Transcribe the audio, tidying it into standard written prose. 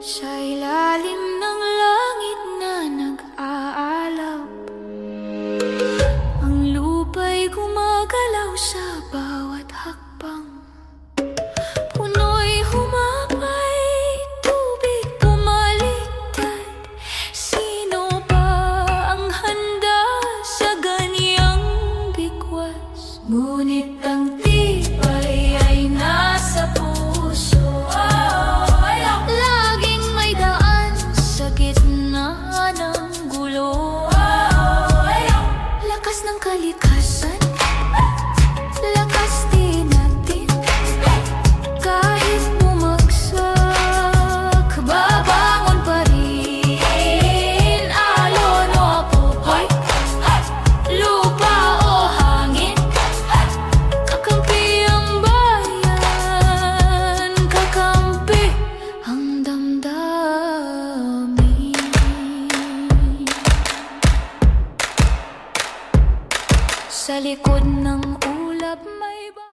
Sa ilalim ng langit na nag-aalab, ang lupa'y gumagalaw sa bawat hakbang. Puno'y humapay, tubig bumaliktad. Sino ba ang handa sa ganyang bigwas? Ngunit ang tibay ay nasa puso. Laging may daan sa gitna ng gulo. Lakas ng kalikasan, lakas din natin. Kahit bumagsak, babangon pa rin. Alon o apoy, lupa o hangin, kakampi ang bayan, kakampi ang damdamin. Sa likod ng